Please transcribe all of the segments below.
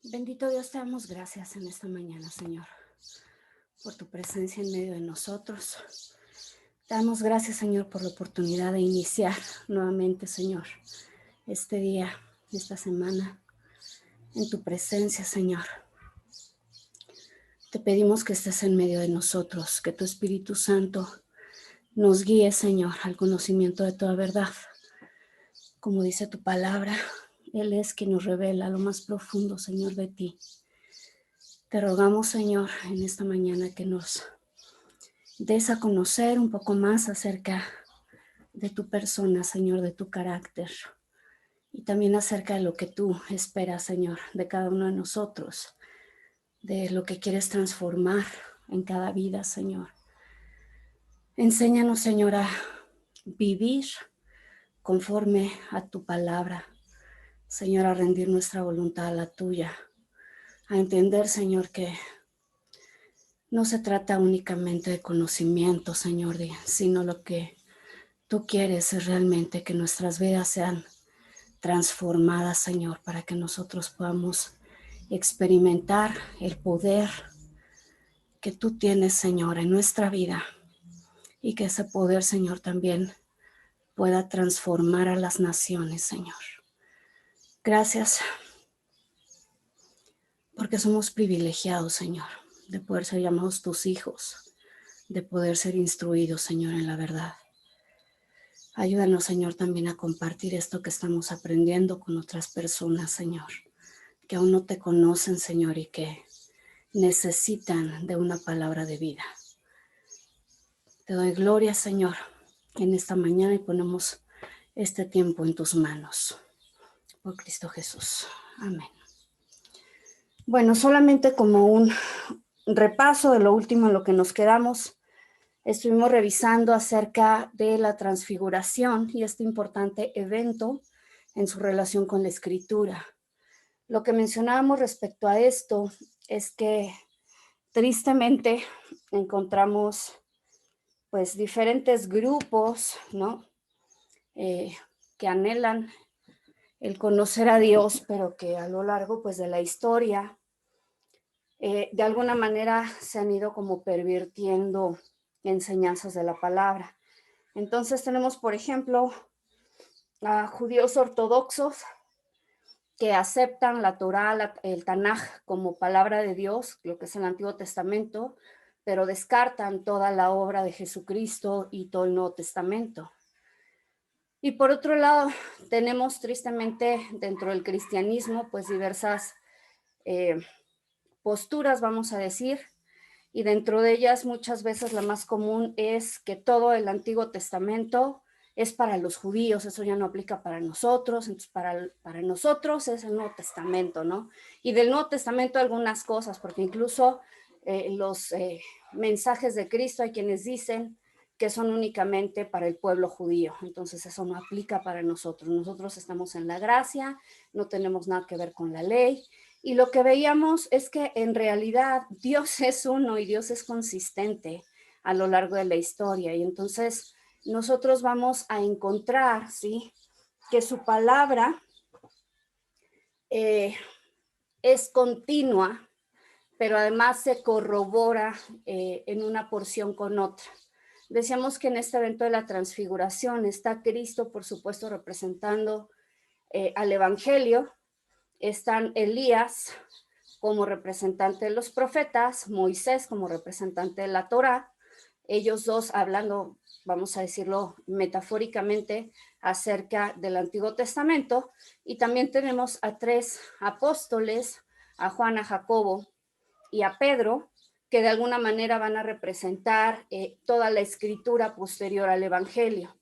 Bendito Dios, te damos gracias en esta mañana, Señor, por tu presencia en medio de nosotros. Te damos gracias, Señor, por la oportunidad de iniciar nuevamente, Señor, este día, esta semana, en tu presencia, Señor. Te pedimos que estés en medio de nosotros, que tu Espíritu Santo nos guíe, Señor, al conocimiento de toda verdad. Como dice tu palabra, Él es quien nos revela lo más profundo, Señor, de ti. Te rogamos, Señor, en esta mañana que nos des a conocer un poco más acerca de tu persona, Señor, de tu carácter, y también acerca de lo que tú esperas, Señor, de cada uno de nosotros, de lo que quieres transformar en cada vida, Señor. Enséñanos, Señor, a vivir conforme a tu palabra, Señor, a rendir nuestra voluntad a la tuya, a entender, Señor, que no se trata únicamente de conocimiento, Señor, sino lo que tú quieres es realmente que nuestras vidas sean transformadas, Señor, para que nosotros podamos experimentar el poder que tú tienes, Señor, en nuestra vida, y que ese poder, Señor, también pueda transformar a las naciones, Señor. Gracias, porque somos privilegiados, Señor, de poder ser llamados tus hijos, de poder ser instruidos, Señor, en la verdad. Ayúdanos, Señor, también a compartir esto que estamos aprendiendo con otras personas, Señor, que aún no te conocen, Señor, y que necesitan de una palabra de vida. Te doy gloria, Señor, en esta mañana, y ponemos este tiempo en tus manos. Por Cristo Jesús. Amén. Bueno, solamente como un repaso de lo último en lo que nos quedamos, estuvimos revisando acerca de la transfiguración y este importante evento en su relación con la Escritura. Lo que mencionábamos respecto a esto es que tristemente encontramos pues diferentes grupos, ¿no? Que anhelan el conocer a Dios, pero que a lo largo pues de la historia de alguna manera se han ido como pervirtiendo enseñanzas de la palabra. Entonces tenemos, por ejemplo, a judíos ortodoxos que aceptan la Torá, el Tanaj como palabra de Dios, lo que es el Antiguo Testamento, pero descartan toda la obra de Jesucristo y todo el Nuevo Testamento. Y por otro lado, tenemos tristemente dentro del cristianismo, pues diversas posturas, vamos a decir, y dentro de ellas muchas veces la más común es que todo el Antiguo Testamento es para los judíos, eso ya no aplica para nosotros, entonces para nosotros es el Nuevo Testamento, ¿no? Y del Nuevo Testamento algunas cosas, porque incluso los mensajes de Cristo hay quienes dicen que son únicamente para el pueblo judío, entonces eso no aplica para nosotros. Nosotros estamos en la gracia, no tenemos nada que ver con la ley, y lo que veíamos es que en realidad Dios es uno y Dios es consistente a lo largo de la historia, y entonces nosotros vamos a encontrar, ¿sí?, que su palabra es continua, pero además se corrobora en una porción con otra. Decíamos que en este evento de la transfiguración está Cristo, por supuesto, representando al Evangelio, están Elías como representante de los profetas, Moisés como representante de la Torá, ellos dos hablando, vamos a decirlo metafóricamente, acerca del Antiguo Testamento, y también tenemos a tres apóstoles, a Juan, a Jacobo y a Pedro, que de alguna manera van a representar toda la escritura posterior al Evangelio.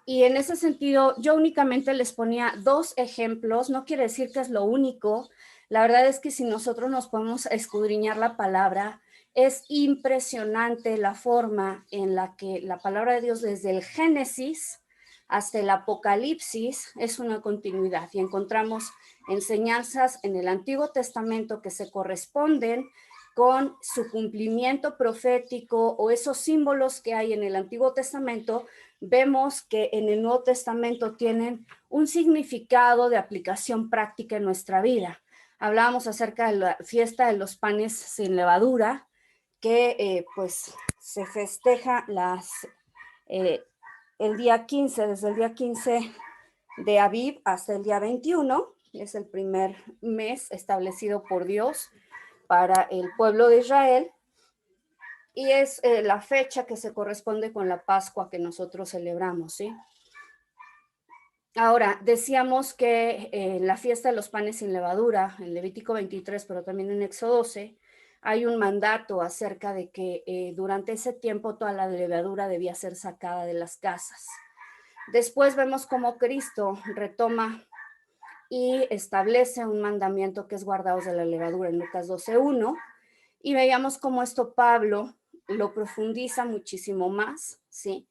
Y en ese sentido, yo únicamente les ponía dos ejemplos, no quiere decir que es lo único. La verdad es que si nosotros nos podemos escudriñar la palabra, es impresionante la forma en la que la palabra de Dios desde el Génesis hasta el Apocalipsis es una continuidad, y encontramos enseñanzas en el Antiguo Testamento que se corresponden con su cumplimiento profético, o esos símbolos que hay en el Antiguo Testamento vemos que en el Nuevo Testamento tienen un significado de aplicación práctica en nuestra vida. hablábamos acerca de la fiesta de los panes sin levadura, que pues se festeja el día 15, desde el día 15 de Aviv hasta el día 21, es el primer mes establecido por Dios para el pueblo de Israel, y es la fecha que se corresponde con la Pascua que nosotros celebramos, ¿sí? Ahora, decíamos que la fiesta de los panes sin levadura, en Levítico 23, pero también en Éxodo 12, hay un mandato acerca de que durante ese tiempo toda la levadura debía ser sacada de las casas. Después vemos cómo Cristo retoma y establece un mandamiento que es guardaos de la levadura en Lucas 12:1, y veíamos cómo esto Pablo lo profundiza muchísimo más, ¿sí?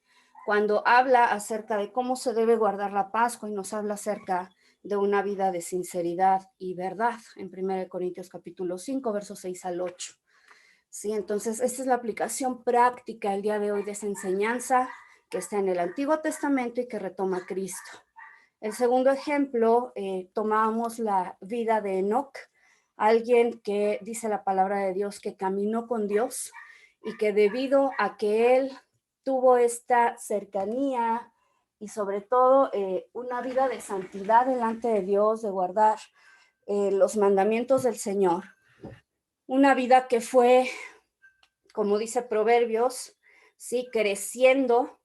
Cuando habla acerca de cómo se debe guardar la Pascua y nos habla acerca de una vida de sinceridad y verdad en 1 Corintios capítulo 5, versos 6 al 8. ¿Sí? Entonces, esta es la aplicación práctica el día de hoy de esa enseñanza que está en el Antiguo Testamento y que retoma Cristo. El segundo ejemplo, tomábamos la vida de Enoc, alguien que dice la palabra de Dios que caminó con Dios y que debido a que él tuvo esta cercanía y sobre todo una vida de santidad delante de Dios, de guardar los mandamientos del Señor, una vida que fue, como dice Proverbios, sí, creciendo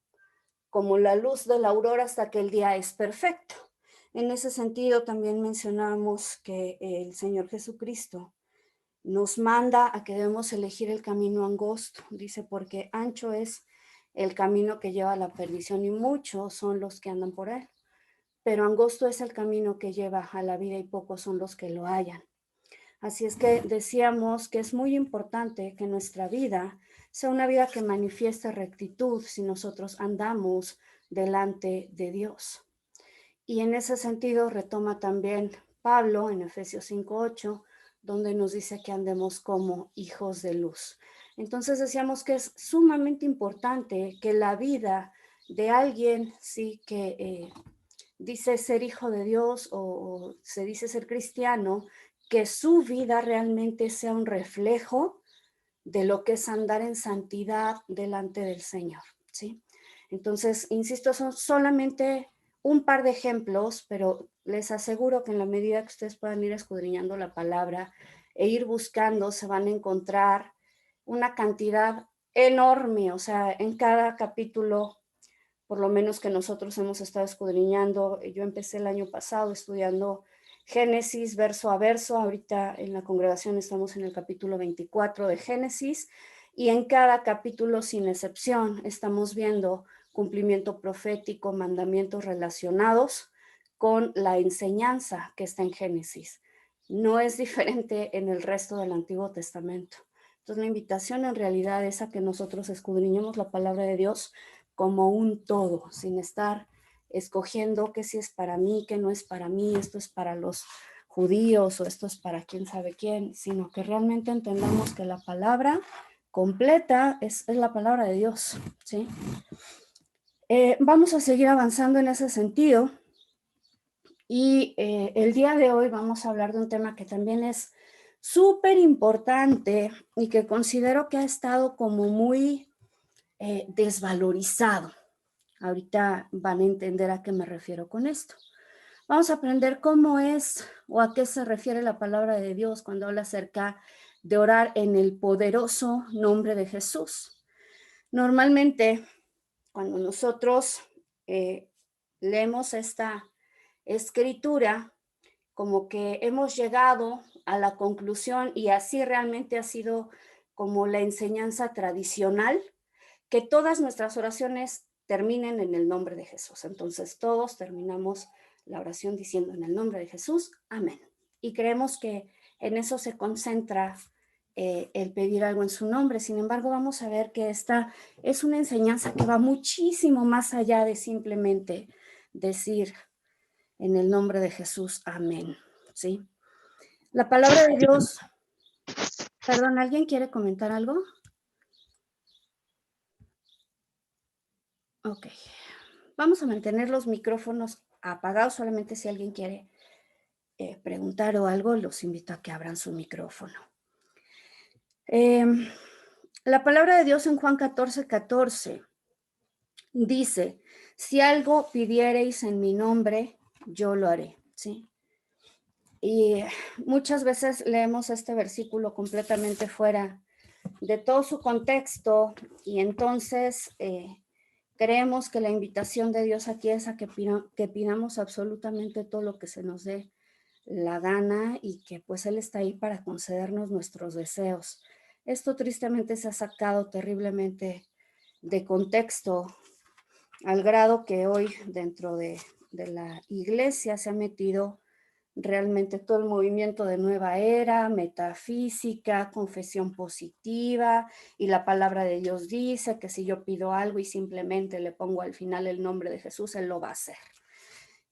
como la luz de la aurora hasta que el día es perfecto. En ese sentido, también mencionamos que el Señor Jesucristo nos manda a que debemos elegir el camino angosto, dice, porque ancho es el camino que lleva a la perdición y muchos son los que andan por él, pero angosto es el camino que lleva a la vida y pocos son los que lo hallan. Así es que decíamos que es muy importante que nuestra vida sea una vida que manifieste rectitud si nosotros andamos delante de Dios. Y en ese sentido retoma también Pablo en Efesios 5:8, donde nos dice que andemos como hijos de luz. Entonces decíamos que es sumamente importante que la vida de alguien, sí, que dice ser hijo de Dios o se dice ser cristiano, que su vida realmente sea un reflejo de lo que es andar en santidad delante del Señor, ¿sí? Entonces, insisto, son solamente un par de ejemplos, pero les aseguro que en la medida que ustedes puedan ir escudriñando la palabra e ir buscando, se van a encontrar una cantidad enorme, o sea, en cada capítulo, por lo menos que nosotros hemos estado escudriñando. Yo empecé el año pasado estudiando Génesis verso a verso. Ahorita en la congregación estamos en el capítulo 24 de Génesis y en cada capítulo, sin excepción, estamos viendo cumplimiento profético, mandamientos relacionados con la enseñanza que está en Génesis. No es diferente en el resto del Antiguo Testamento. Entonces, la invitación en realidad es a que nosotros escudriñemos la palabra de Dios como un todo, sin estar escogiendo que si es para mí, que no es para mí, esto es para los judíos o esto es para quién sabe quién, sino que realmente entendamos que la palabra completa es la palabra de Dios, ¿sí? Vamos a seguir avanzando en ese sentido y el día de hoy vamos a hablar de un tema que también es súper importante y que considero que ha estado como muy desvalorizado. Ahorita van a entender a qué me refiero con esto. Vamos a aprender cómo es o a qué se refiere la palabra de Dios cuando habla acerca de orar en el poderoso nombre de Jesús. Normalmente, cuando nosotros leemos esta escritura, como que hemos llegado a la conclusión, y así realmente ha sido como la enseñanza tradicional, que todas nuestras oraciones terminen en el nombre de Jesús. Entonces todos terminamos la oración diciendo en el nombre de Jesús, amén. Y creemos que en eso se concentra el pedir algo en su nombre. Sin embargo, vamos a ver que esta es una enseñanza que va muchísimo más allá de simplemente decir en el nombre de Jesús, amén. ¿Sí? La palabra de Dios. Perdón, ¿alguien quiere comentar algo? Ok. Vamos a mantener los micrófonos apagados solamente si alguien quiere preguntar o algo, los invito a que abran su micrófono. La palabra de Dios en Juan 14:14 dice, si algo pidiereis en mi nombre, yo lo haré, ¿sí? Y muchas veces leemos este versículo completamente fuera de todo su contexto y entonces creemos que la invitación de Dios aquí es a que pidamos absolutamente todo lo que se nos dé la gana y que pues Él está ahí para concedernos nuestros deseos. Esto tristemente se ha sacado terriblemente de contexto al grado que hoy dentro de la iglesia se ha metido realmente todo el movimiento de nueva era, metafísica, confesión positiva, y la palabra de Dios dice que si yo pido algo y simplemente le pongo al final el nombre de Jesús, Él lo va a hacer.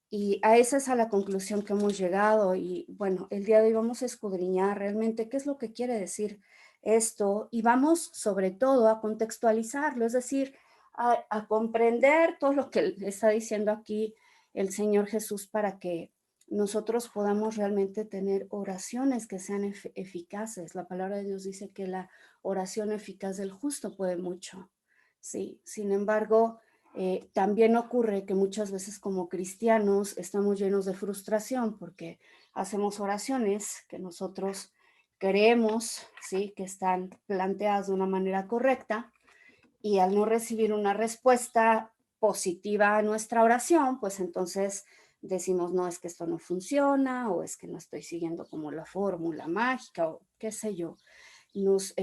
Y a esa es a la conclusión que hemos llegado y bueno, el día de hoy vamos a escudriñar realmente qué es lo que quiere decir esto y vamos sobre todo a contextualizarlo, es decir, a comprender todo lo que está diciendo aquí el Señor Jesús para que nosotros podamos realmente tener oraciones que sean eficaces. La palabra de Dios dice que la oración eficaz del justo puede mucho, ¿sí? Sin embargo, también ocurre que muchas veces como cristianos estamos llenos de frustración porque hacemos oraciones que nosotros creemos, ¿sí?, que están planteadas de una manera correcta y al no recibir una respuesta positiva a nuestra oración, pues entonces decimos, no, es que esto no funciona o es que no estoy siguiendo como la fórmula mágica o qué sé yo. Nos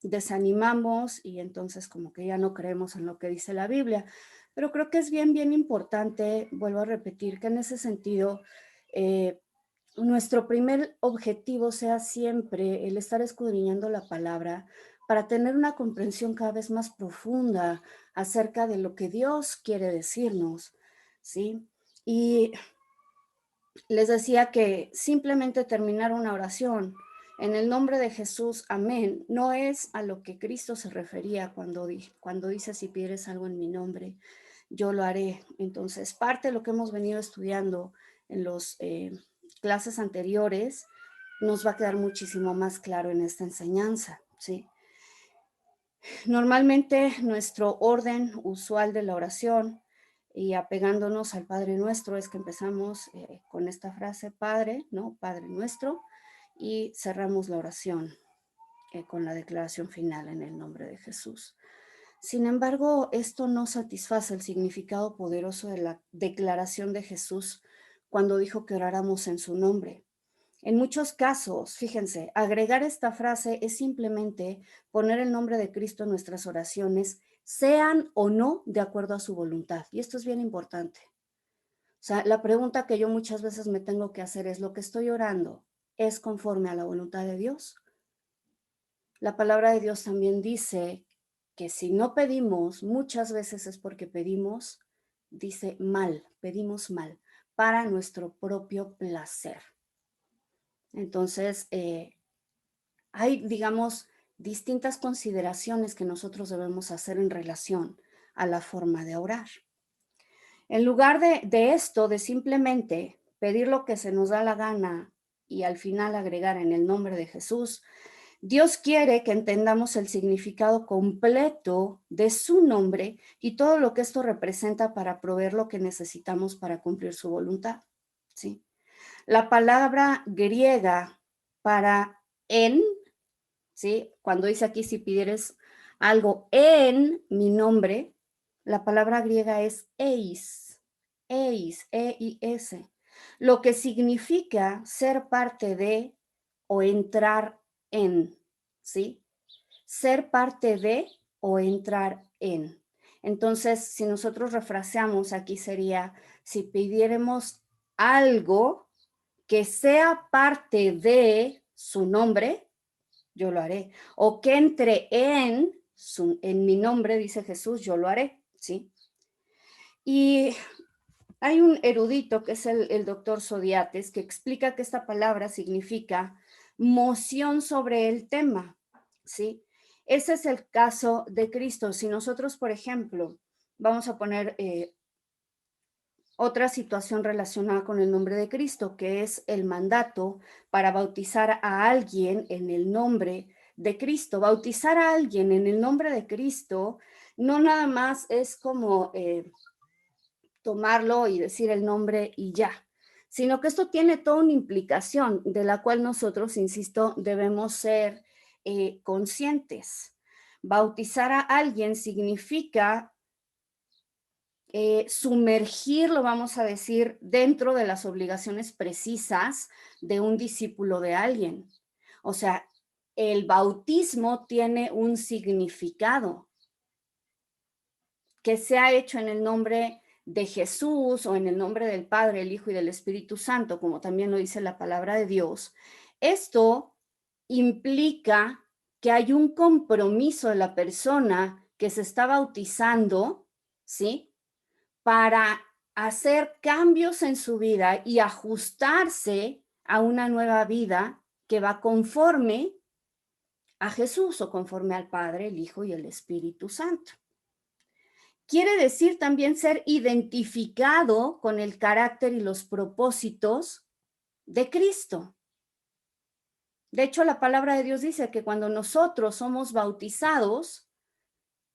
desanimamos y entonces como que ya no creemos en lo que dice la Biblia. Pero creo que es bien, bien importante, vuelvo a repetir, que en ese sentido nuestro primer objetivo sea siempre el estar escudriñando la palabra para tener una comprensión cada vez más profunda acerca de lo que Dios quiere decirnos, ¿sí? Y les decía que simplemente terminar una oración en el nombre de Jesús, amén, no es a lo que Cristo se refería cuando dice si pidieres algo en mi nombre, yo lo haré. Entonces, parte de lo que hemos venido estudiando en los clases anteriores nos va a quedar muchísimo más claro en esta enseñanza, ¿sí? Normalmente nuestro orden usual de la oración y apegándonos al Padre Nuestro es que empezamos con esta frase Padre, ¿no? Padre Nuestro, y cerramos la oración con la declaración final en el nombre de Jesús. Sin embargo, esto no satisface el significado poderoso de la declaración de Jesús cuando dijo que oráramos en su nombre. En muchos casos, fíjense, agregar esta frase es simplemente poner el nombre de Cristo en nuestras oraciones, sean o no de acuerdo a su voluntad. Y esto es bien importante. O sea, la pregunta que yo muchas veces me tengo que hacer es, ¿lo que estoy orando es conforme a la voluntad de Dios? La palabra de Dios también dice que si no pedimos, muchas veces es porque pedimos, dice mal, pedimos mal, para nuestro propio placer. Entonces, hay, digamos, distintas consideraciones que nosotros debemos hacer en relación a la forma de orar. En lugar de esto, de simplemente pedir lo que se nos da la gana y al final agregar en el nombre de Jesús, Dios quiere que entendamos el significado completo de su nombre y todo lo que esto representa para proveer lo que necesitamos para cumplir su voluntad, ¿sí? La palabra griega para en, ¿sí? Cuando dice aquí si pidieres algo en mi nombre, la palabra griega es eis, E-I-S, lo que significa ser parte de o entrar en, ¿sí? Ser parte de o entrar en. Entonces, si nosotros refraseamos, aquí sería, si pidiéramos algo que sea parte de su nombre, yo lo haré. O que entre en mi nombre, dice Jesús, yo lo haré, ¿sí? Y hay un erudito que es el doctor Zodiates que explica que esta palabra significa moción sobre el tema, ¿sí? Ese es el caso de Cristo. Si nosotros, por ejemplo, vamos a poner otra situación relacionada con el nombre de Cristo, que es el mandato para bautizar a alguien en el nombre de Cristo. Bautizar a alguien en el nombre de Cristo no nada más es como tomarlo y decir el nombre y ya, sino que esto tiene toda una implicación de la cual nosotros, insisto, debemos ser conscientes. Bautizar a alguien significa sumergirlo, vamos a decir, dentro de las obligaciones precisas de un discípulo de alguien. O sea, el bautismo tiene un significado que se ha hecho en el nombre de Jesús o en el nombre del Padre, el Hijo y del Espíritu Santo, como también lo dice la palabra de Dios. Esto implica que hay un compromiso de la persona que se está bautizando, ¿sí?, para hacer cambios en su vida y ajustarse a una nueva vida que va conforme a Jesús o conforme al Padre, el Hijo y el Espíritu Santo. Quiere decir también ser identificado con el carácter y los propósitos de Cristo. De hecho, la palabra de Dios dice que cuando nosotros somos bautizados,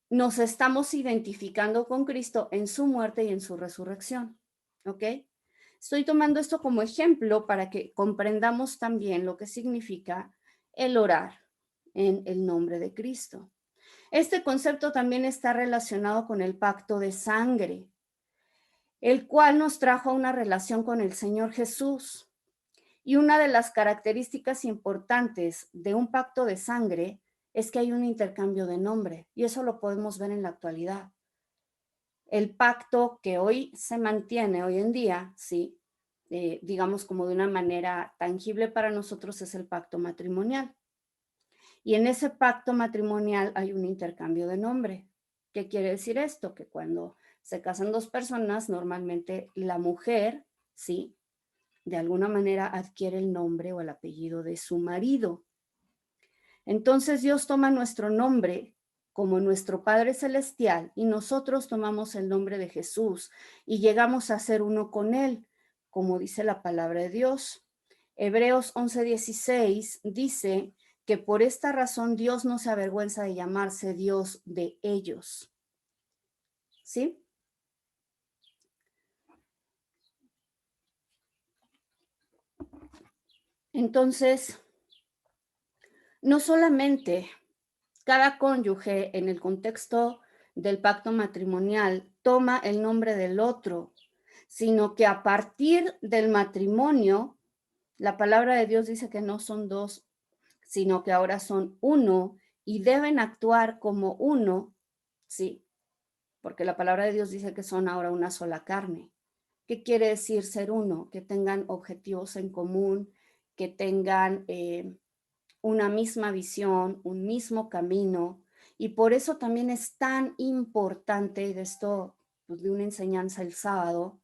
nos estamos identificando con Cristo en su muerte y en su resurrección. ¿Ok? Estoy tomando esto como ejemplo para que comprendamos también lo que significa el orar en el nombre de Cristo. Este concepto también está relacionado con el pacto de sangre, el cual nos trajo a una relación con el Señor Jesús. Y una de las características importantes de un pacto de sangre es que hay un intercambio de nombre, y eso lo podemos ver en la actualidad. El pacto que hoy se mantiene, hoy en día, sí, digamos como de una manera tangible para nosotros, es el pacto matrimonial. Y en ese pacto matrimonial hay un intercambio de nombre. ¿Qué quiere decir esto? Que cuando se casan dos personas, normalmente la mujer, sí, de alguna manera adquiere el nombre o el apellido de su marido. Entonces Dios toma nuestro nombre como nuestro Padre Celestial y nosotros tomamos el nombre de Jesús y llegamos a ser uno con Él, como dice la palabra de Dios. Hebreos 11:16 dice que por esta razón Dios no se avergüenza de llamarse Dios de ellos. ¿Sí? Entonces, no solamente cada cónyuge en el contexto del pacto matrimonial toma el nombre del otro, sino que a partir del matrimonio, la palabra de Dios dice que no son dos, sino que ahora son uno y deben actuar como uno, sí, porque la palabra de Dios dice que son ahora una sola carne. ¿Qué quiere decir ser uno? Que tengan objetivos en común, que tengan una misma visión, un mismo camino, y por eso también es tan importante, y de esto pues, de una enseñanza el sábado,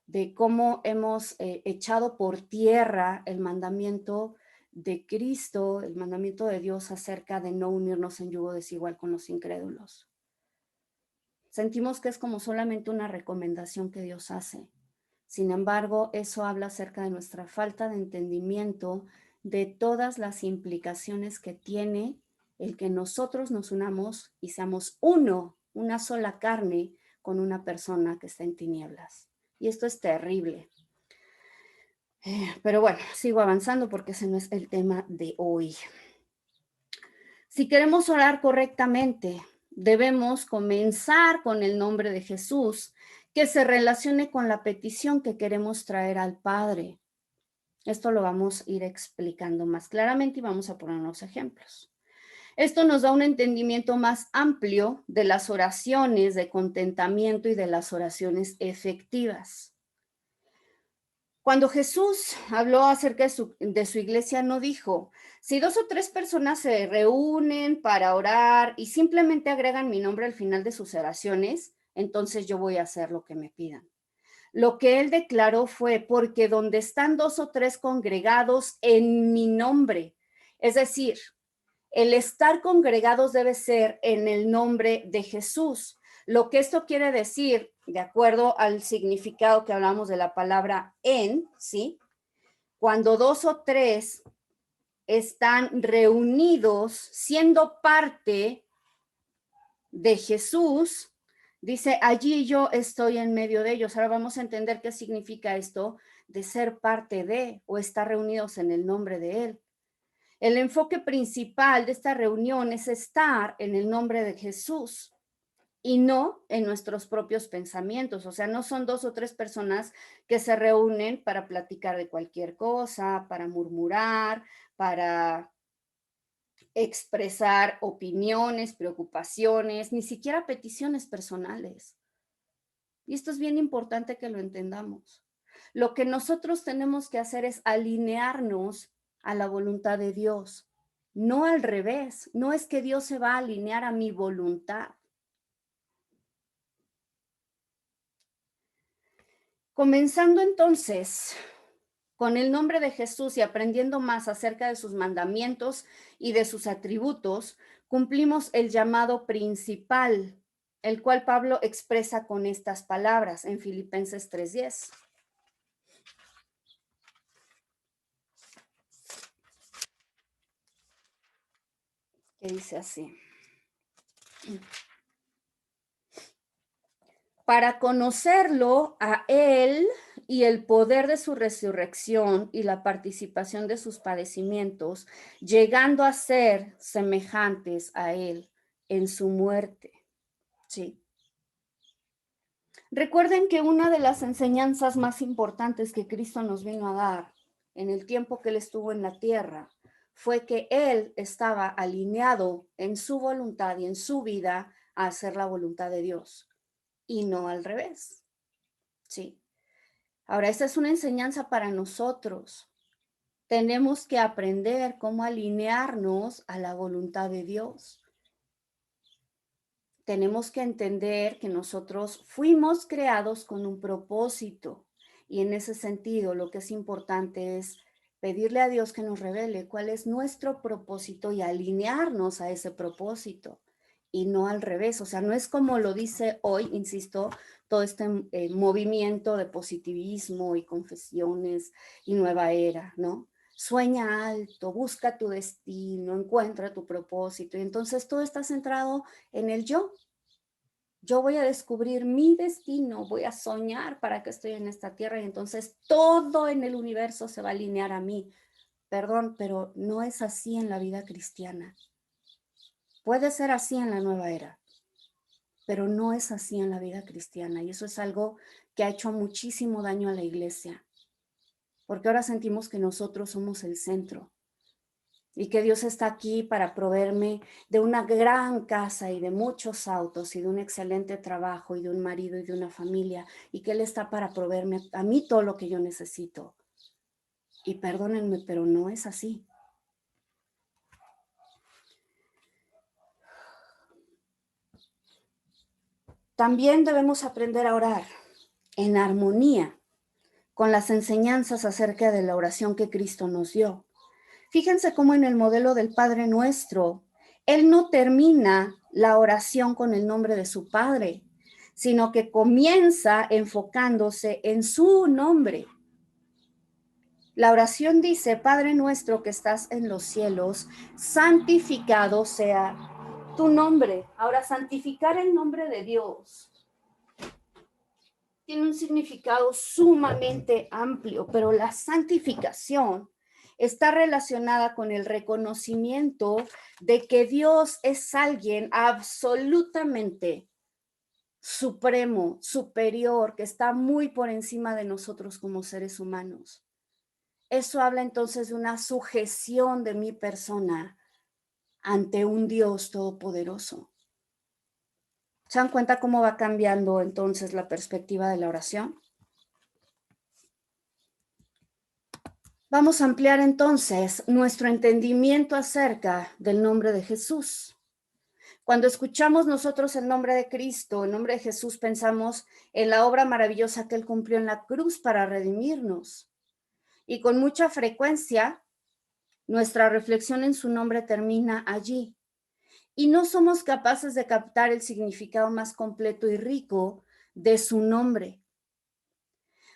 de cómo hemos echado por tierra el mandamiento de Cristo, el mandamiento de Dios acerca de no unirnos en yugo desigual con los incrédulos. Sentimos que es como solamente una recomendación que Dios hace. Sin embargo, eso habla acerca de nuestra falta de entendimiento de todas las implicaciones que tiene el que nosotros nos unamos y seamos uno, una sola carne con una persona que está en tinieblas. Y esto es terrible. Pero bueno, sigo avanzando porque ese no es el tema de hoy. Si queremos orar correctamente, debemos comenzar con el nombre de Jesús, que se relacione con la petición que queremos traer al Padre. Esto lo vamos a ir explicando más claramente y vamos a poner unos ejemplos. Esto nos da un entendimiento más amplio de las oraciones de contentamiento y de las oraciones efectivas. Cuando Jesús habló acerca de su iglesia, no dijo, si 2 o 3 personas se reúnen para orar y simplemente agregan mi nombre al final de sus oraciones, entonces yo voy a hacer lo que me pidan. Lo que él declaró fue, porque donde están 2 o 3 congregados en mi nombre, es decir, el estar congregados debe ser en el nombre de Jesús. Lo que esto quiere decir de acuerdo al significado que hablamos de la palabra en, ¿sí? Cuando dos o tres están reunidos siendo parte de Jesús, dice, allí yo estoy en medio de ellos. Ahora vamos a entender qué significa esto de ser parte de o estar reunidos en el nombre de Él. El enfoque principal de esta reunión es estar en el nombre de Jesús y no en nuestros propios pensamientos. O sea, no son dos o tres personas que se reúnen para platicar de cualquier cosa, para murmurar, para expresar opiniones, preocupaciones, ni siquiera peticiones personales. Y esto es bien importante que lo entendamos. Lo que nosotros tenemos que hacer es alinearnos a la voluntad de Dios, no al revés. No es que Dios se va a alinear a mi voluntad. Comenzando entonces con el nombre de Jesús y aprendiendo más acerca de sus mandamientos y de sus atributos, cumplimos el llamado principal, el cual Pablo expresa con estas palabras en Filipenses 3:10. Que dice así: para conocerlo a Él y el poder de su resurrección y la participación de sus padecimientos, llegando a ser semejantes a Él en su muerte. Sí. Recuerden que una de las enseñanzas más importantes que Cristo nos vino a dar en el tiempo que Él estuvo en la tierra fue que Él estaba alineado en su voluntad y en su vida a hacer la voluntad de Dios y no al revés. Sí. Ahora, esta es una enseñanza para nosotros. Tenemos que aprender cómo alinearnos a la voluntad de Dios. Tenemos que entender que nosotros fuimos creados con un propósito y en ese sentido lo que es importante es pedirle a Dios que nos revele cuál es nuestro propósito y alinearnos a ese propósito y no al revés. O sea, no es como lo dice hoy, insisto, todo este movimiento de positivismo y confesiones y nueva era, ¿no? Sueña alto, busca tu destino, encuentra tu propósito y entonces todo está centrado en el yo. Yo voy a descubrir mi destino, voy a soñar para que estoy en esta tierra y entonces todo en el universo se va a alinear a mí. Perdón, pero no es así en la vida cristiana. Puede ser así en la nueva era, pero no es así en la vida cristiana y eso es algo que ha hecho muchísimo daño a la iglesia, porque ahora sentimos que nosotros somos el centro. Y que Dios está aquí para proveerme de una gran casa y de muchos autos y de un excelente trabajo y de un marido y de una familia y que Él está para proveerme a mí todo lo que yo necesito. Y perdónenme, pero no es así. También debemos aprender a orar en armonía con las enseñanzas acerca de la oración que Cristo nos dio. Fíjense cómo en el modelo del Padre Nuestro, Él no termina la oración con el nombre de su Padre, sino que comienza enfocándose en su nombre. La oración dice: Padre nuestro que estás en los cielos, santificado sea tu nombre. Ahora, santificar el nombre de Dios tiene un significado sumamente amplio, pero la santificación está relacionada con el reconocimiento de que Dios es alguien absolutamente supremo, superior, que está muy por encima de nosotros como seres humanos. Eso habla entonces de una sujeción de mi persona ante un Dios todopoderoso. ¿Se dan cuenta cómo va cambiando entonces la perspectiva de la oración? Vamos a ampliar entonces nuestro entendimiento acerca del nombre de Jesús. Cuando escuchamos nosotros el nombre de Cristo, el nombre de Jesús, pensamos en la obra maravillosa que Él cumplió en la cruz para redimirnos. Y con mucha frecuencia, nuestra reflexión en su nombre termina allí. Y no somos capaces de captar el significado más completo y rico de su nombre.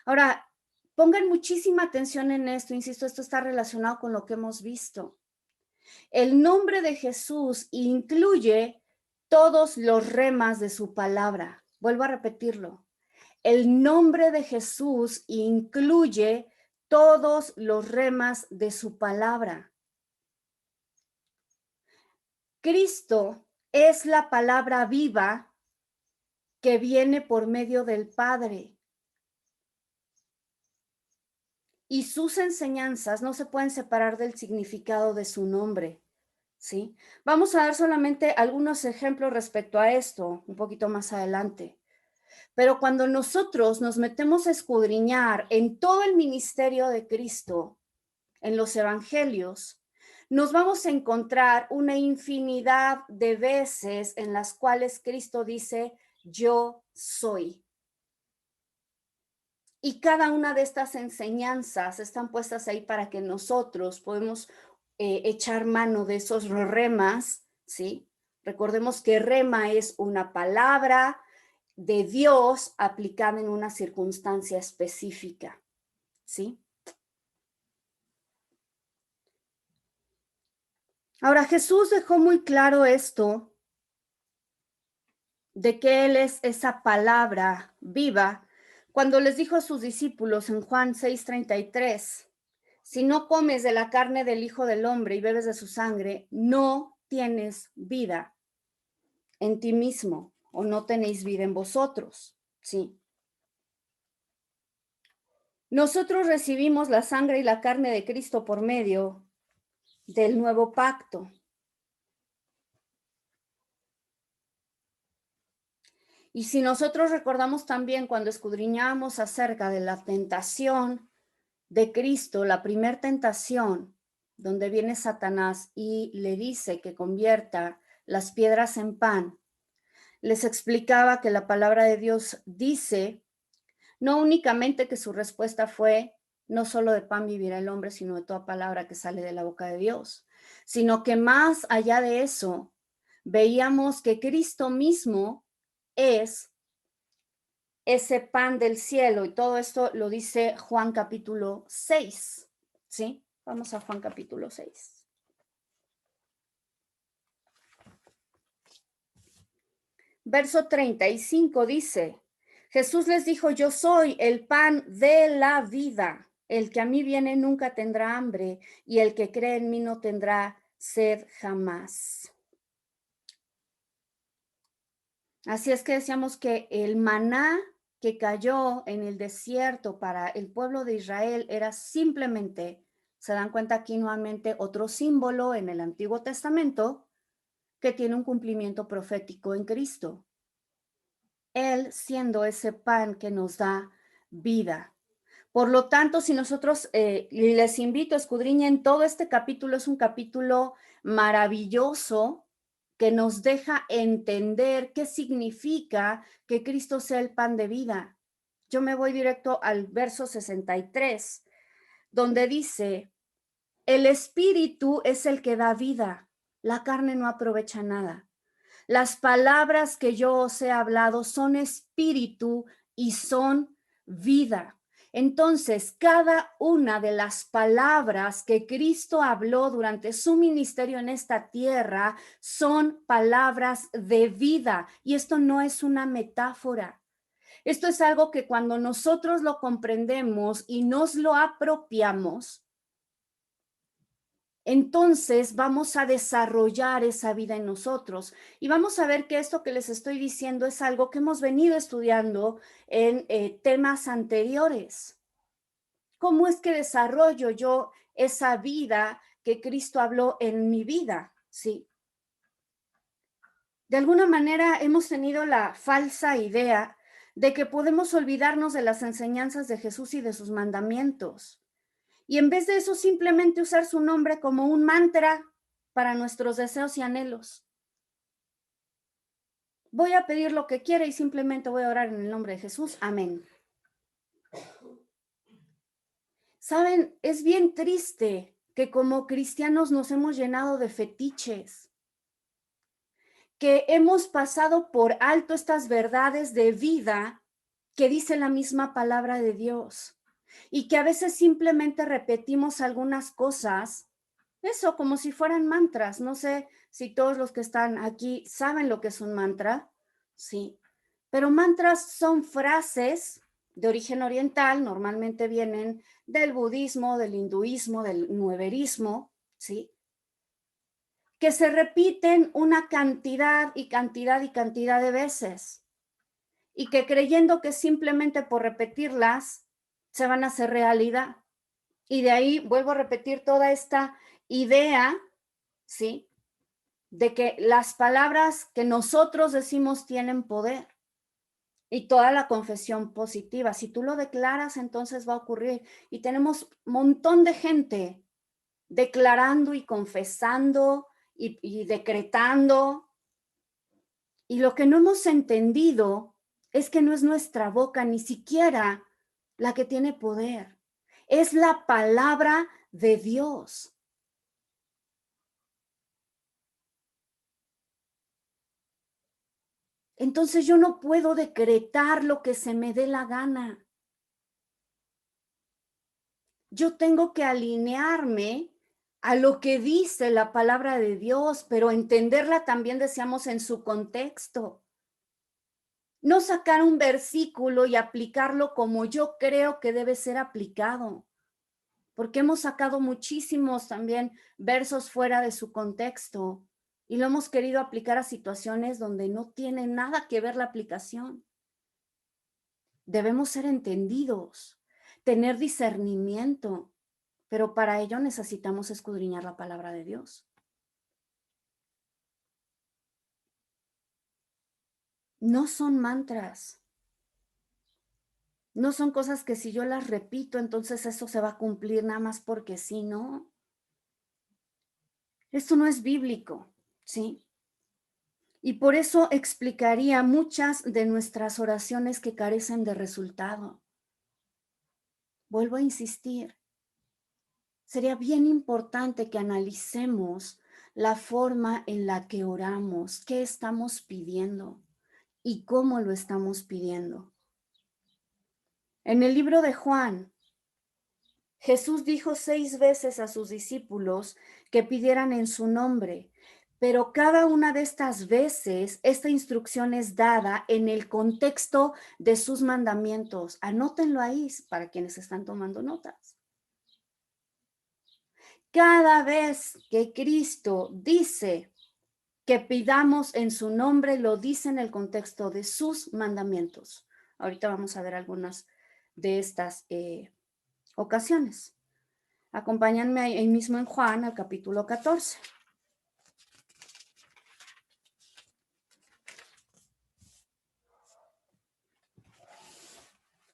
Ahora, pongan muchísima atención en esto, insisto, esto está relacionado con lo que hemos visto. El nombre de Jesús incluye todos los remas de su palabra. Vuelvo a repetirlo. El nombre de Jesús incluye todos los remas de su palabra. Cristo es la palabra viva que viene por medio del Padre. Y sus enseñanzas no se pueden separar del significado de su nombre, ¿sí? Vamos a dar solamente algunos ejemplos respecto a esto un poquito más adelante. Pero cuando nosotros nos metemos a escudriñar en todo el ministerio de Cristo, en los evangelios, nos vamos a encontrar una infinidad de veces en las cuales Cristo dice, yo soy. Y cada una de estas enseñanzas están puestas ahí para que nosotros podamos echar mano de esos remas, ¿sí? Recordemos que rema es una palabra de Dios aplicada en una circunstancia específica, ¿sí? Ahora, Jesús dejó muy claro esto, de que Él es esa palabra viva, cuando les dijo a sus discípulos en Juan 6:33, si no comes de la carne del Hijo del Hombre y bebes de su sangre, no tienes vida en ti mismo, o no tenéis vida en vosotros, ¿sí? Nosotros recibimos la sangre y la carne de Cristo por medio del nuevo pacto. Y si nosotros recordamos también cuando escudriñamos acerca de la tentación de Cristo, la primera tentación, donde viene Satanás y le dice que convierta las piedras en pan, les explicaba que la palabra de Dios dice, no únicamente que su respuesta fue, no solo de pan vivirá el hombre, sino de toda palabra que sale de la boca de Dios, sino que más allá de eso, veíamos que Cristo mismo es ese pan del cielo, y todo esto lo dice Juan capítulo 6, ¿sí? Vamos a Juan capítulo 6. Verso 35 dice, Jesús les dijo, yo soy el pan de la vida. El que a mí viene nunca tendrá hambre, y el que cree en mí no tendrá sed jamás. Así es que decíamos que el maná que cayó en el desierto para el pueblo de Israel era simplemente, se dan cuenta aquí nuevamente, otro símbolo en el Antiguo Testamento que tiene un cumplimiento profético en Cristo. Él siendo ese pan que nos da vida. Por lo tanto, si nosotros les invito a escudriñen todo este capítulo, es un capítulo maravilloso que nos deja entender qué significa que Cristo sea el pan de vida. Yo me voy directo al verso 63, donde dice, el espíritu es el que da vida, la carne no aprovecha nada. Las palabras que yo os he hablado son espíritu y son vida. Entonces, cada una de las palabras que Cristo habló durante su ministerio en esta tierra son palabras de vida. Y esto no es una metáfora. Esto es algo que cuando nosotros lo comprendemos y nos lo apropiamos, entonces vamos a desarrollar esa vida en nosotros y vamos a ver que esto que les estoy diciendo es algo que hemos venido estudiando en temas anteriores. ¿Cómo es que desarrollo yo esa vida que Cristo habló en mi vida? Sí. De alguna manera hemos tenido la falsa idea de que podemos olvidarnos de las enseñanzas de Jesús y de sus mandamientos. Y en vez de eso, simplemente usar su nombre como un mantra para nuestros deseos y anhelos. Voy a pedir lo que quiera y simplemente voy a orar en el nombre de Jesús. Amén. Saben, es bien triste que como cristianos nos hemos llenado de fetiches, que hemos pasado por alto estas verdades de vida que dice la misma palabra de Dios y que a veces simplemente repetimos algunas cosas, eso como si fueran mantras. No sé si todos los que están aquí saben lo que es un mantra, sí, pero mantras son frases de origen oriental, normalmente vienen del budismo, del hinduismo, del nueverismo, ¿sí? Que se repiten una cantidad y cantidad y cantidad de veces y que creyendo que simplemente por repetirlas se van a hacer realidad. Y de ahí vuelvo a repetir toda esta idea, ¿sí? De que las palabras que nosotros decimos tienen poder. Y toda la confesión positiva. Si tú lo declaras, entonces va a ocurrir. Y tenemos un montón de gente declarando y confesando y decretando. Y lo que no hemos entendido es que no es nuestra boca ni siquiera la que tiene poder. Es la palabra de Dios. Entonces yo no puedo decretar lo que se me dé la gana. Yo tengo que alinearme a lo que dice la palabra de Dios, pero entenderla también, decíamos, en su contexto. No sacar un versículo y aplicarlo como yo creo que debe ser aplicado, porque hemos sacado muchísimos también versos fuera de su contexto y lo hemos querido aplicar a situaciones donde no tiene nada que ver la aplicación. Debemos ser entendidos, tener discernimiento, pero para ello necesitamos escudriñar la palabra de Dios. No son mantras, no son cosas que si yo las repito, entonces eso se va a cumplir nada más porque sí, ¿no? Esto no es bíblico, ¿sí? Y por eso explicaría muchas de nuestras oraciones que carecen de resultado. Vuelvo a insistir, sería bien importante que analicemos la forma en la que oramos, qué estamos pidiendo y cómo lo estamos pidiendo. En el libro de Juan, Jesús dijo 6 veces a sus discípulos que pidieran en su nombre, pero cada una de estas veces, esta instrucción es dada en el contexto de sus mandamientos. Anótenlo ahí para quienes están tomando notas. Cada vez que Cristo dice que pidamos en su nombre, lo dice en el contexto de sus mandamientos. Ahorita vamos a ver algunas de estas ocasiones. Acompáñenme ahí mismo en Juan, al capítulo 14.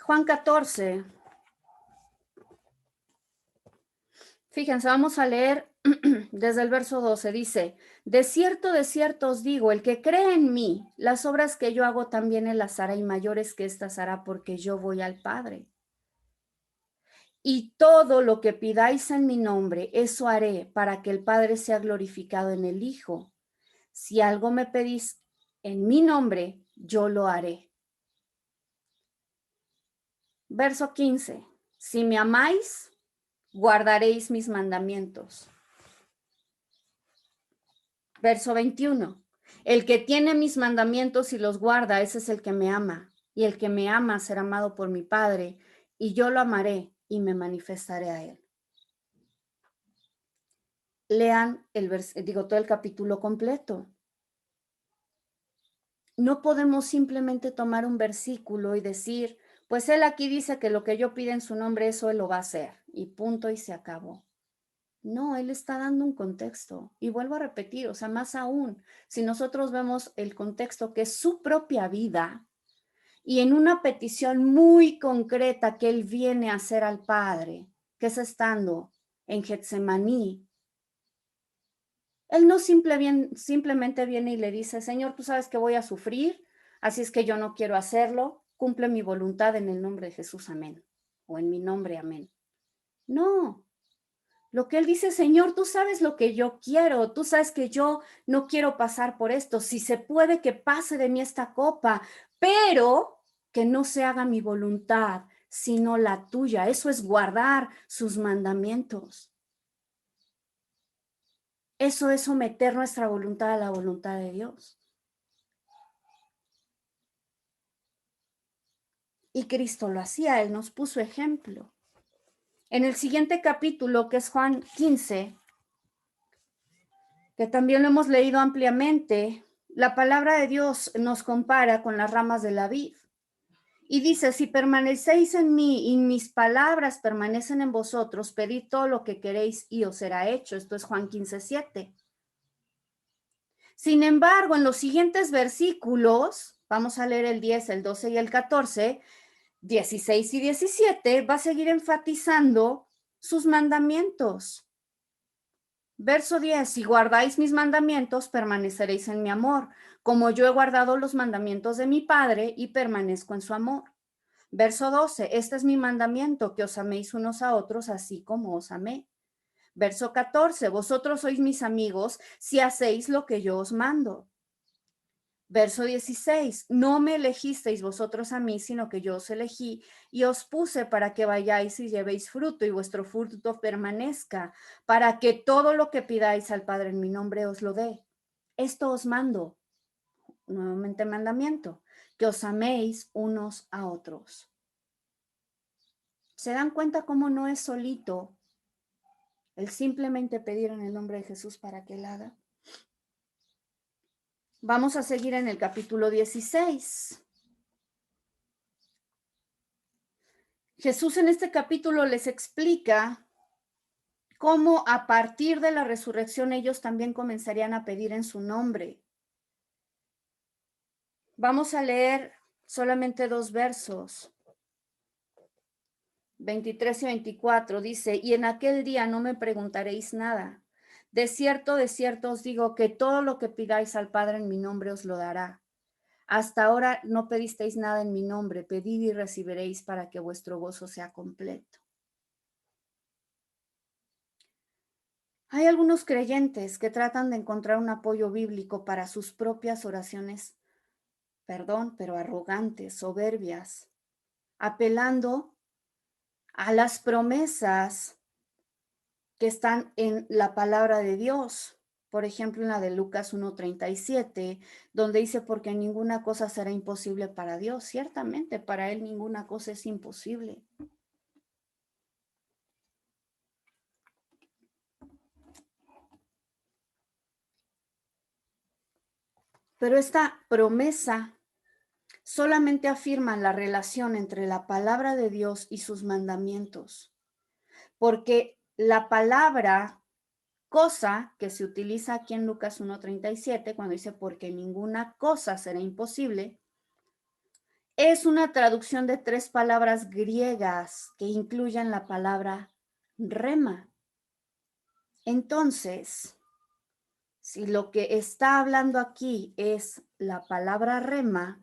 Juan 14. Fíjense, vamos a leer desde el verso 12. Dice, de cierto os digo, el que cree en mí, las obras que yo hago también él las hará y mayores que estas hará porque yo voy al Padre. Y todo lo que pidáis en mi nombre, eso haré para que el Padre sea glorificado en el Hijo. Si algo me pedís en mi nombre, yo lo haré. Verso 15. Si me amáis, guardaréis mis mandamientos. Verso 21. El que tiene mis mandamientos y los guarda, ese es el que me ama. Y el que me ama será amado por mi Padre, y yo lo amaré y me manifestaré a él. Lean todo el capítulo completo. No podemos simplemente tomar un versículo y decir, pues él aquí dice que lo que yo pida en su nombre, eso él lo va a hacer. Y punto y se acabó. No, él está dando un contexto. Y vuelvo a repetir, o sea, más aún, si nosotros vemos el contexto que es su propia vida y en una petición muy concreta que él viene a hacer al Padre, que es estando en Getsemaní, él no simplemente viene y le dice, Señor, tú sabes que voy a sufrir, así es que yo no quiero hacerlo, cumple mi voluntad en el nombre de Jesús, amén. O en mi nombre, amén. No, lo que él dice, Señor, tú sabes lo que yo quiero, tú sabes que yo no quiero pasar por esto, si se puede que pase de mí esta copa, pero que no se haga mi voluntad, sino la tuya. Eso es guardar sus mandamientos. Eso es someter nuestra voluntad a la voluntad de Dios. Y Cristo lo hacía, Él nos puso ejemplo. En el siguiente capítulo, que es Juan 15, que también lo hemos leído ampliamente, la palabra de Dios nos compara con las ramas de la vid. Y dice, si permanecéis en mí y mis palabras permanecen en vosotros, pedid todo lo que queréis y os será hecho. Esto es Juan 15:7. Sin embargo, en los siguientes versículos, vamos a leer el 10, el 12 y el 14, 16 y 17, va a seguir enfatizando sus mandamientos. Verso 10, si guardáis mis mandamientos, permaneceréis en mi amor, como yo he guardado los mandamientos de mi Padre y permanezco en su amor. Verso 12, este es mi mandamiento, que os améis unos a otros, así como os amé. Verso 14, vosotros sois mis amigos si hacéis lo que yo os mando. Verso 16, no me elegisteis vosotros a mí, sino que yo os elegí y os puse para que vayáis y llevéis fruto y vuestro fruto permanezca, para que todo lo que pidáis al Padre en mi nombre os lo dé. Esto os mando, nuevamente mandamiento, que os améis unos a otros. ¿Se dan cuenta cómo no es solito el simplemente pedir en el nombre de Jesús para que Él haga? Vamos a seguir en el capítulo 16. Jesús en este capítulo les explica cómo a partir de la resurrección ellos también comenzarían a pedir en su nombre. Vamos a leer solamente 2 versos, 23 y 24. Dice, y en aquel día no me preguntaréis nada. De cierto os digo que todo lo que pidáis al Padre en mi nombre os lo dará. Hasta ahora no pedisteis nada en mi nombre, pedid y recibiréis para que vuestro gozo sea completo. Hay algunos creyentes que tratan de encontrar un apoyo bíblico para sus propias oraciones, pero arrogantes, soberbias, apelando a las promesas que están en la palabra de Dios. Por ejemplo, en la de Lucas 1:37, donde dice, porque ninguna cosa será imposible para Dios. Ciertamente, para Él ninguna cosa es imposible. Pero esta promesa solamente afirma la relación entre la palabra de Dios y sus mandamientos, porque la palabra cosa que se utiliza aquí en Lucas 1:37, cuando dice porque ninguna cosa será imposible, es una traducción de 3 palabras griegas que incluyen la palabra rema. Entonces, si lo que está hablando aquí es la palabra rema,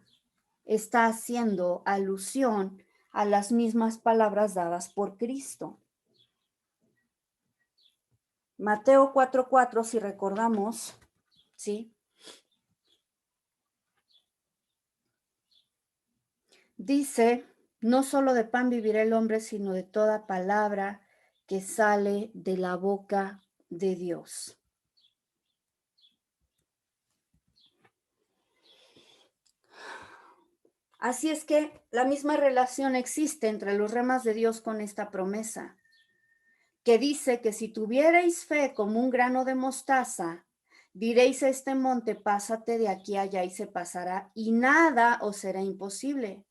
está haciendo alusión a las mismas palabras dadas por Cristo. Mateo 4:4, si recordamos, ¿sí? Dice, no solo de pan vivirá el hombre, sino de toda palabra que sale de la boca de Dios. Así es que la misma relación existe entre los remas de Dios con esta promesa, que dice que si tuvierais fe como un grano de mostaza, diréis a este monte, pásate de aquí allá y se pasará, y nada os será imposible.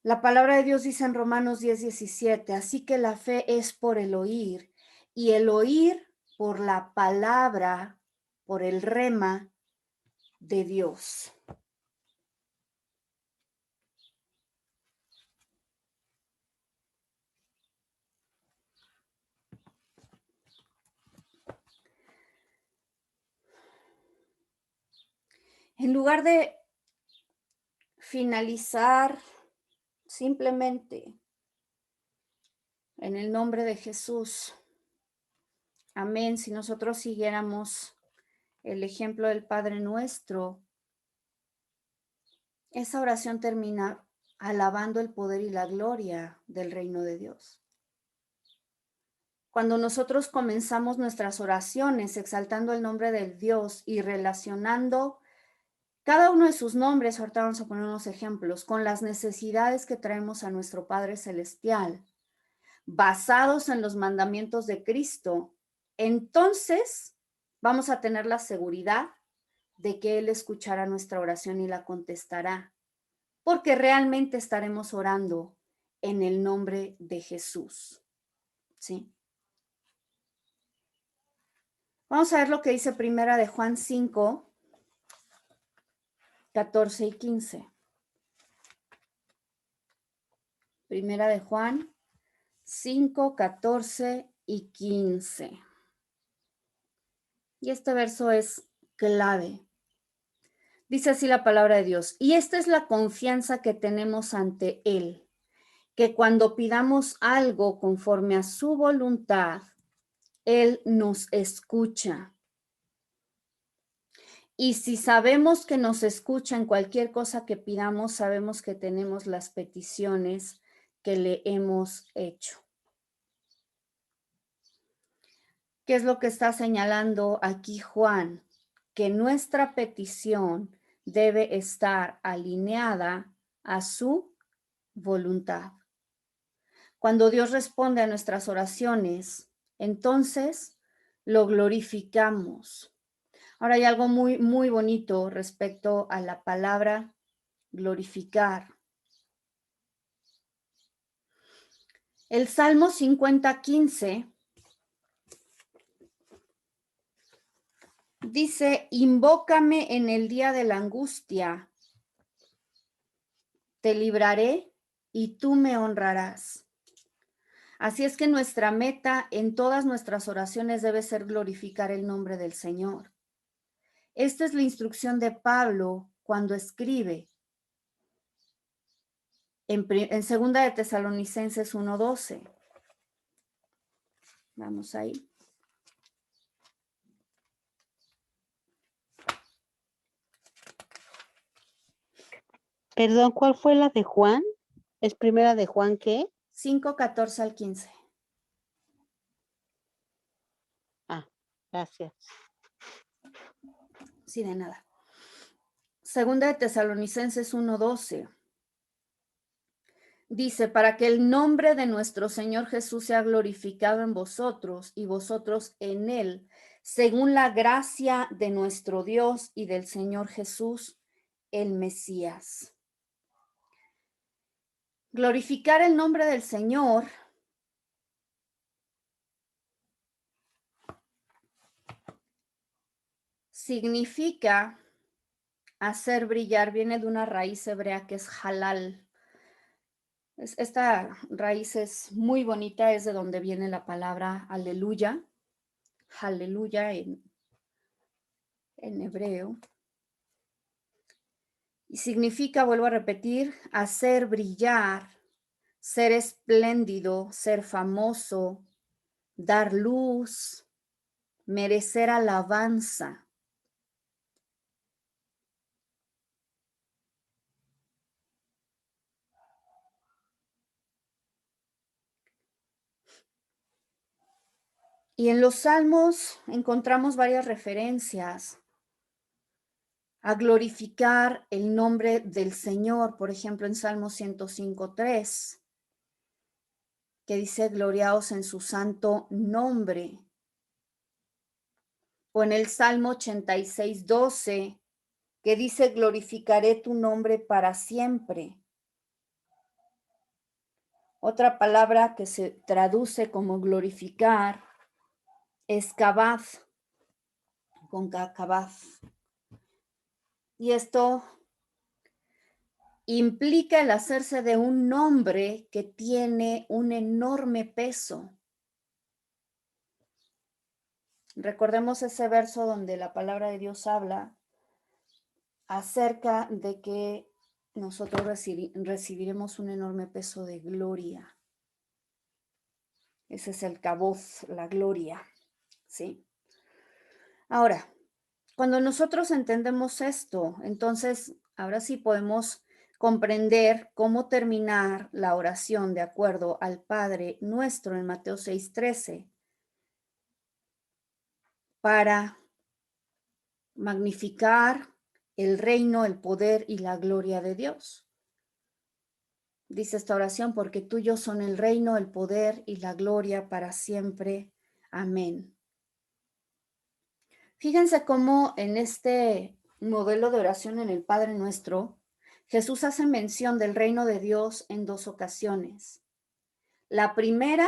La palabra de Dios dice en Romanos 10:17, así que la fe es por el oír, y el oír por la palabra, por el rema de Dios. En lugar de finalizar simplemente en el nombre de Jesús, amén, si nosotros siguiéramos el ejemplo del Padre Nuestro, esa oración termina alabando el poder y la gloria del reino de Dios. Cuando nosotros comenzamos nuestras oraciones exaltando el nombre del Dios y relacionando cada uno de sus nombres, ahorita vamos a poner unos ejemplos, con las necesidades que traemos a nuestro Padre Celestial, basados en los mandamientos de Cristo, entonces vamos a tener la seguridad de que Él escuchará nuestra oración y la contestará, porque realmente estaremos orando en el nombre de Jesús. ¿Sí? Vamos a ver lo que dice Primera de Juan 5, 14 y 15. Primera de Juan 5, 14 y 15. Y este verso es clave. Dice así la palabra de Dios. Y esta es la confianza que tenemos ante Él, que cuando pidamos algo conforme a su voluntad, Él nos escucha. Y si sabemos que nos escucha en cualquier cosa que pidamos, sabemos que tenemos las peticiones que le hemos hecho. ¿Qué es lo que está señalando aquí Juan? Que nuestra petición debe estar alineada a su voluntad. Cuando Dios responde a nuestras oraciones, entonces lo glorificamos. Ahora hay algo muy, muy bonito respecto a la palabra glorificar. El Salmo 50:15 dice, invócame en el día de la angustia, te libraré y tú me honrarás. Así es que nuestra meta en todas nuestras oraciones debe ser glorificar el nombre del Señor. Esta es la instrucción de Pablo cuando escribe en 2 de Tesalonicenses 1:12. Vamos ahí. Perdón, ¿cuál fue la de Juan? ¿Es primera de Juan qué? 5:14 al 15. Ah, gracias. Sí, de nada. 2 de Tesalonicenses 1:12. Dice, para que el nombre de nuestro Señor Jesús sea glorificado en vosotros y vosotros en Él, según la gracia de nuestro Dios y del Señor Jesús, el Mesías. Glorificar el nombre del Señor significa hacer brillar, viene de una raíz hebrea que es halal. Esta raíz es muy bonita, es de donde viene la palabra aleluya, aleluya en hebreo. Y significa, vuelvo a repetir, hacer brillar, ser espléndido, ser famoso, dar luz, merecer alabanza. Y en los Salmos encontramos varias referencias a glorificar el nombre del Señor. Por ejemplo, en Salmo 105:3, que dice, gloriaos en su santo nombre. O en el Salmo 86:12, que dice, glorificaré tu nombre para siempre. Otra palabra que se traduce como glorificar es kabad, con kabad. Y esto implica el hacerse de un nombre que tiene un enorme peso. Recordemos ese verso donde la palabra de Dios habla acerca de que nosotros recibiremos un enorme peso de gloria. Ese es el kabod, la gloria, ¿sí? Ahora, Cuando nosotros entendemos esto, entonces ahora sí podemos comprender cómo terminar la oración de acuerdo al Padre Nuestro en Mateo 6:13 para magnificar el reino, el poder y la gloria de Dios. Dice esta oración, porque tuyo son el reino, el poder y la gloria para siempre. Amén. Fíjense cómo en este modelo de oración en el Padre Nuestro, Jesús hace mención del reino de Dios en 2 ocasiones. La primera,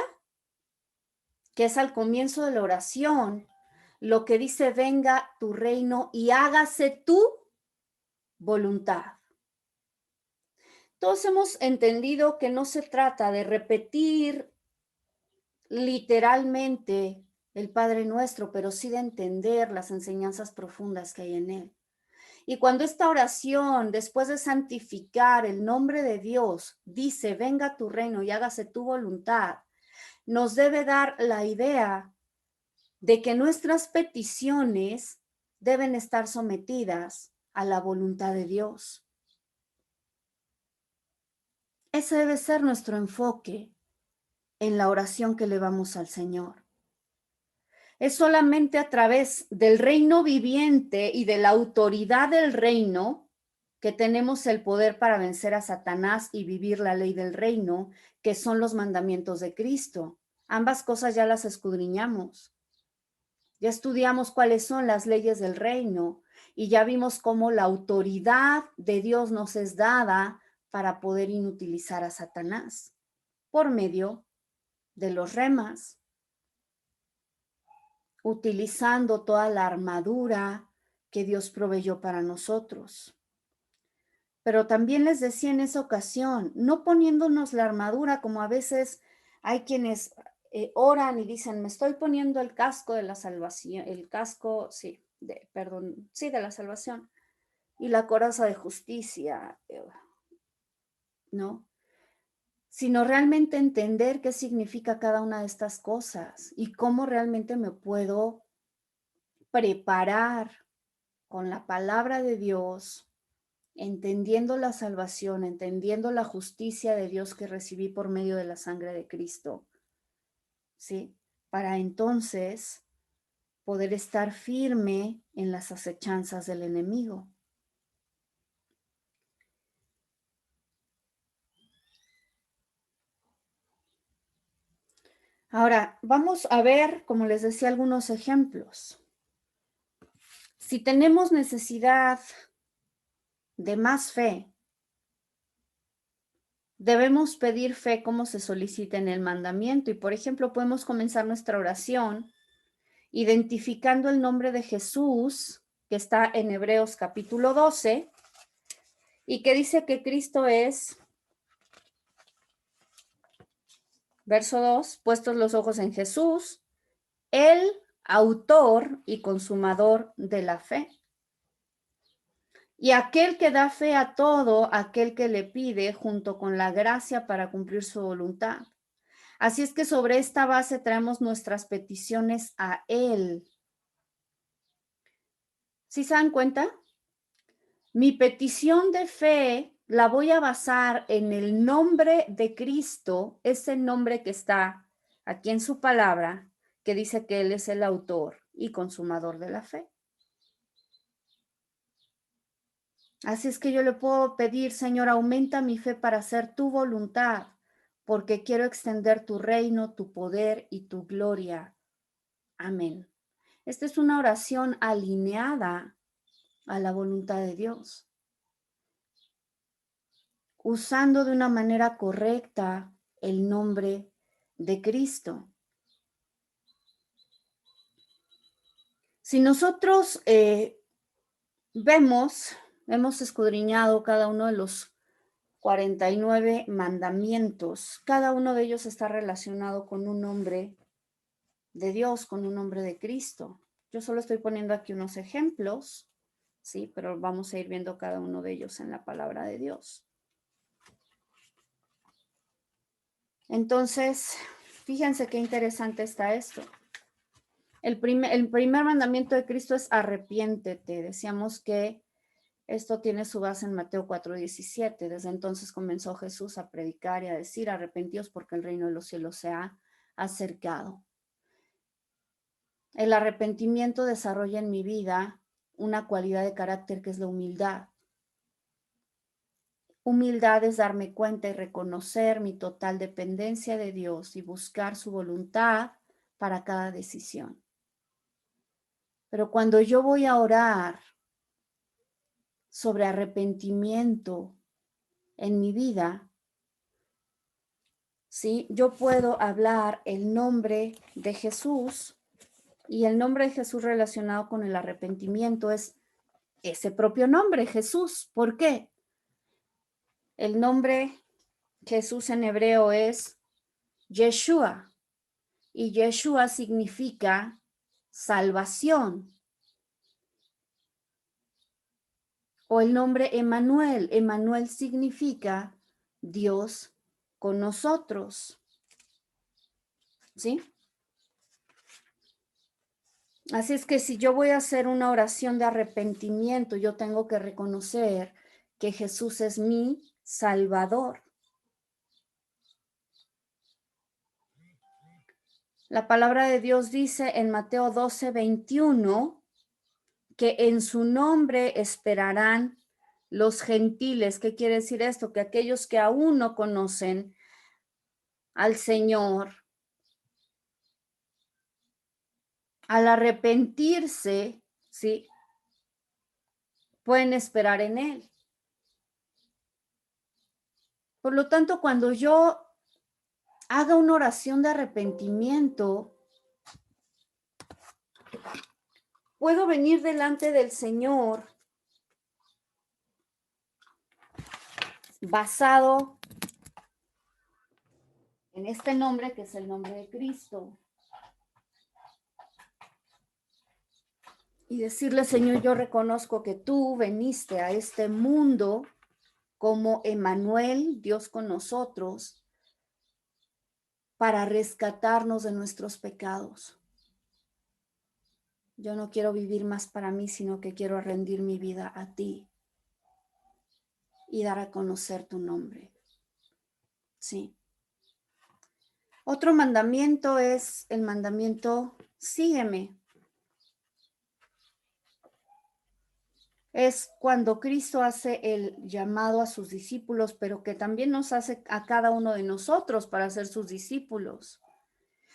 que es al comienzo de la oración, lo que dice, venga tu reino y hágase tu voluntad. Todos hemos entendido que no se trata de repetir literalmente el Padre Nuestro, pero sí de entender las enseñanzas profundas que hay en él. Y cuando esta oración, después de santificar el nombre de Dios, dice, venga tu reino y hágase tu voluntad, nos debe dar la idea de que nuestras peticiones deben estar sometidas a la voluntad de Dios. Ese debe ser nuestro enfoque en la oración que elevamos al Señor. Es solamente a través del reino viviente y de la autoridad del reino que tenemos el poder para vencer a Satanás y vivir la ley del reino, que son los mandamientos de Cristo. Ambas cosas ya las escudriñamos. Ya estudiamos cuáles son las leyes del reino y ya vimos cómo la autoridad de Dios nos es dada para poder inutilizar a Satanás por medio de los remas, utilizando toda la armadura que Dios proveyó para nosotros. Pero también les decía en esa ocasión, no poniéndonos la armadura como a veces hay quienes oran y dicen, me estoy poniendo el casco de la salvación, el casco, de la salvación y la coraza de justicia, ¿no? Sino realmente entender qué significa cada una de estas cosas y cómo realmente me puedo preparar con la palabra de Dios, entendiendo la salvación, entendiendo la justicia de Dios que recibí por medio de la sangre de Cristo, ¿sí? Para entonces poder estar firme en las acechanzas del enemigo. Ahora, vamos a ver, como les decía, algunos ejemplos. Si tenemos necesidad de más fe, debemos pedir fe como se solicita en el mandamiento. Y, por ejemplo, podemos comenzar nuestra oración identificando el nombre de Jesús, que está en Hebreos capítulo 12, y que dice que Cristo es, verso 2, puestos los ojos en Jesús, el autor y consumador de la fe. Y aquel que da fe a todo, aquel que le pide, junto con la gracia para cumplir su voluntad. Así es que sobre esta base traemos nuestras peticiones a Él. ¿Sí se dan cuenta? Mi petición de fe la voy a basar en el nombre de Cristo, ese nombre que está aquí en su palabra, que dice que Él es el autor y consumador de la fe. Así es que yo le puedo pedir, Señor, aumenta mi fe para hacer tu voluntad, porque quiero extender tu reino, tu poder y tu gloria. Amén. Esta es una oración alineada a la voluntad de Dios, usando de una manera correcta el nombre de Cristo. Si nosotros hemos escudriñado cada uno de los 49 mandamientos, cada uno de ellos está relacionado con un nombre de Dios, con un nombre de Cristo. Yo solo estoy poniendo aquí unos ejemplos, sí, pero vamos a ir viendo cada uno de ellos en la palabra de Dios. Entonces, fíjense qué interesante está esto. El primer mandamiento de Cristo es arrepiéntete. Decíamos que esto tiene su base en Mateo 4:17. Desde entonces comenzó Jesús a predicar y a decir, arrepentíos porque el reino de los cielos se ha acercado. El arrepentimiento desarrolla en mi vida una cualidad de carácter que es la humildad. Humildad es darme cuenta y reconocer mi total dependencia de Dios y buscar su voluntad para cada decisión. Pero cuando yo voy a orar sobre arrepentimiento en mi vida, ¿sí? Yo puedo hablar el nombre de Jesús, y el nombre de Jesús relacionado con el arrepentimiento es ese propio nombre, Jesús. ¿Por qué? El nombre Jesús en hebreo es Yeshua, y Yeshua significa salvación. O el nombre Emmanuel. Emmanuel significa Dios con nosotros. ¿Sí? Así es que si yo voy a hacer una oración de arrepentimiento, yo tengo que reconocer que Jesús es mi Salvador. La palabra de Dios dice en Mateo 12:21 que en su nombre esperarán los gentiles. ¿Qué quiere decir esto? Que aquellos que aún no conocen al Señor, al arrepentirse, ¿sí?, pueden esperar en Él. Por lo tanto, cuando yo haga una oración de arrepentimiento, puedo venir delante del Señor basado en este nombre que es el nombre de Cristo y decirle, Señor, yo reconozco que tú viniste a este mundo como Emmanuel, Dios con nosotros, para rescatarnos de nuestros pecados. Yo no quiero vivir más para mí, sino que quiero rendir mi vida a ti y dar a conocer tu nombre. Sí. Otro mandamiento es el mandamiento, sígueme. Es cuando Cristo hace el llamado a sus discípulos, pero que también nos hace a cada uno de nosotros para ser sus discípulos.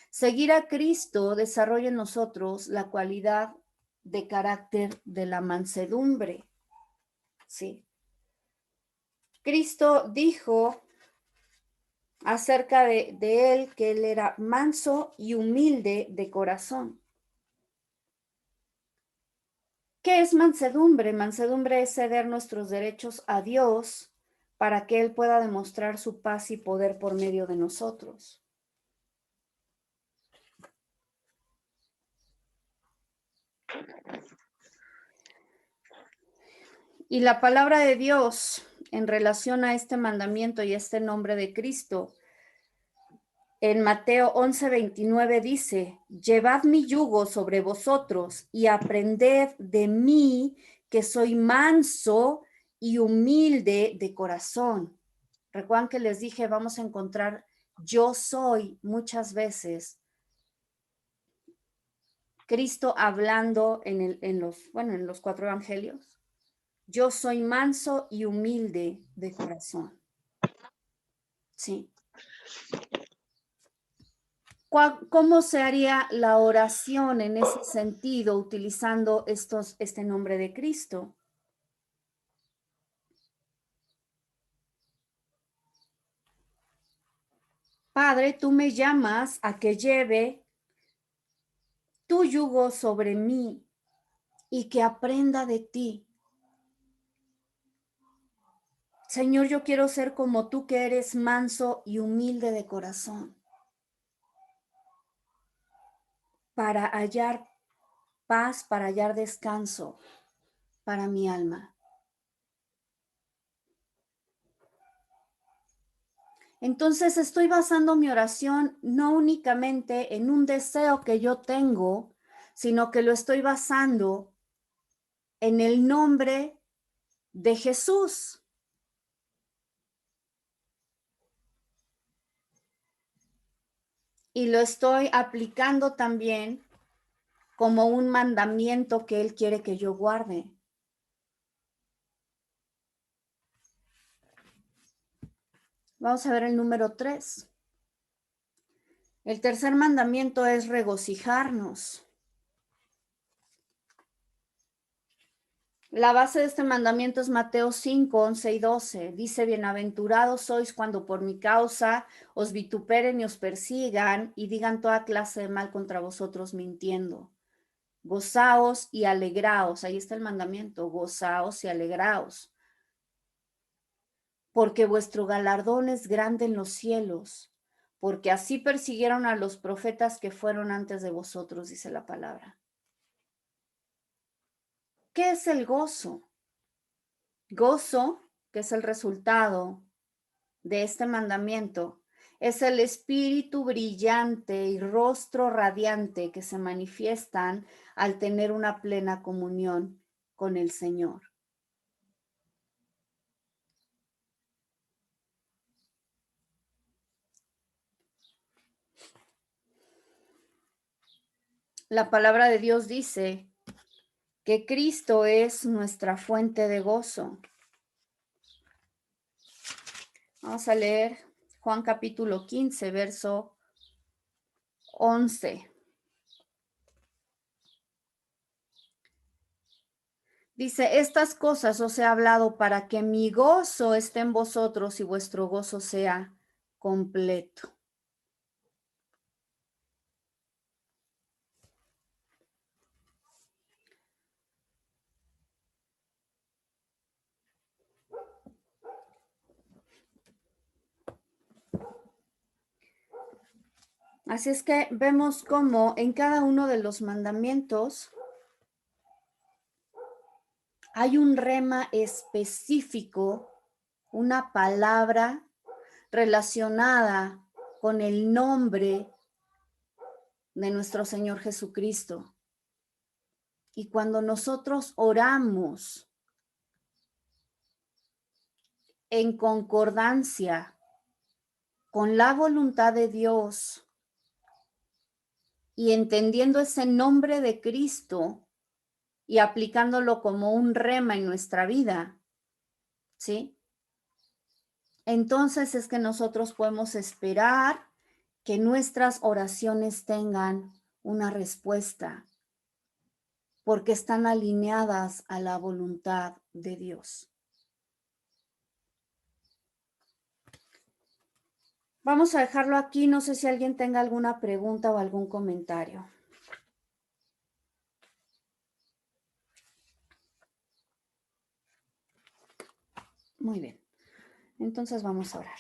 Seguir a Cristo desarrolla en nosotros la cualidad de carácter de la mansedumbre. Sí. Cristo dijo acerca de él que él era manso y humilde de corazón. ¿Qué es mansedumbre? Mansedumbre es ceder nuestros derechos a Dios para que Él pueda demostrar su paz y poder por medio de nosotros. Y la palabra de Dios en relación a este mandamiento y este nombre de Cristo, en Mateo 11:29 dice, llevad mi yugo sobre vosotros y aprended de mí, que soy manso y humilde de corazón. Recuerdan que les dije, vamos a encontrar yo soy muchas veces. Cristo hablando en los 4 evangelios. Yo soy manso y humilde de corazón. Sí. ¿Cómo se haría la oración en ese sentido utilizando este nombre de Cristo? Padre, tú me llamas a que lleve tu yugo sobre mí y que aprenda de ti. Señor, yo quiero ser como tú, que eres manso y humilde de corazón, para hallar paz, para hallar descanso para mi alma. Entonces estoy basando mi oración no únicamente en un deseo que yo tengo, sino que lo estoy basando en el nombre de Jesús. Y lo estoy aplicando también como un mandamiento que Él quiere que yo guarde. Vamos a ver el número 3. El tercer mandamiento es regocijarnos. La base de este mandamiento es Mateo 5, 11 y 12. Dice, bienaventurados sois cuando por mi causa os vituperen y os persigan y digan toda clase de mal contra vosotros mintiendo. Gozaos y alegraos. Ahí está el mandamiento. Gozaos y alegraos. Porque vuestro galardón es grande en los cielos, porque así persiguieron a los profetas que fueron antes de vosotros, dice la palabra. ¿Qué es el gozo? Gozo, que es el resultado de este mandamiento, es el espíritu brillante y rostro radiante que se manifiestan al tener una plena comunión con el Señor. La palabra de Dios dice que Cristo es nuestra fuente de gozo. Vamos a leer Juan capítulo 15, verso 11. Dice, estas cosas os he hablado para que mi gozo esté en vosotros y vuestro gozo sea completo. Así es que vemos cómo en cada uno de los mandamientos hay un rema específico, una palabra relacionada con el nombre de nuestro Señor Jesucristo. Y cuando nosotros oramos en concordancia con la voluntad de Dios y entendiendo ese nombre de Cristo y aplicándolo como un rema en nuestra vida, ¿sí? Entonces es que nosotros podemos esperar que nuestras oraciones tengan una respuesta, porque están alineadas a la voluntad de Dios. Vamos a dejarlo aquí, no sé si alguien tenga alguna pregunta o algún comentario. Muy bien, entonces vamos a orar.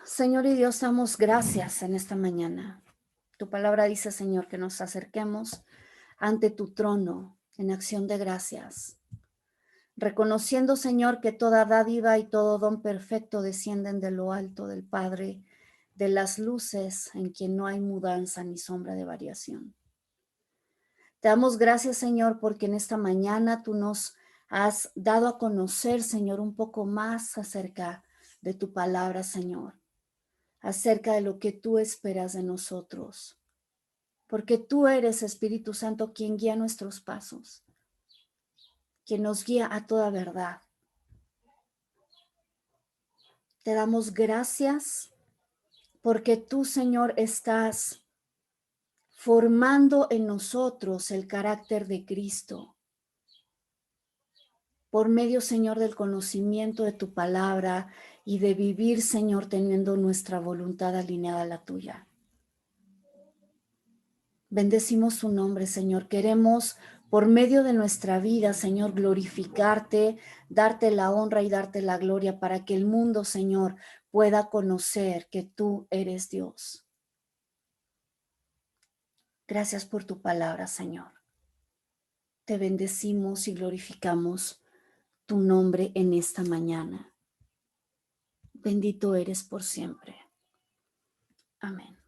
Señor y Dios, damos gracias en esta mañana. Tu palabra dice, Señor, que nos acerquemos ante tu trono en acción de gracias, reconociendo, Señor, que toda dádiva y todo don perfecto descienden de lo alto del Padre de las luces, en quien no hay mudanza ni sombra de variación. Te damos gracias, Señor, porque en esta mañana tú nos has dado a conocer, Señor, un poco más acerca de tu palabra, Señor, acerca de lo que tú esperas de nosotros, porque tú eres, Espíritu Santo, quien guía nuestros pasos, quien nos guía a toda verdad. Te damos gracias porque tú, Señor, estás formando en nosotros el carácter de Cristo, por medio, Señor, del conocimiento de tu palabra y de vivir, Señor, teniendo nuestra voluntad alineada a la tuya. Bendecimos su nombre, Señor. Queremos, por medio de nuestra vida, Señor, glorificarte, darte la honra y darte la gloria para que el mundo, Señor, pueda conocer que tú eres Dios. Gracias por tu palabra, Señor. Te bendecimos y glorificamos tu nombre en esta mañana. Bendito eres por siempre. Amén.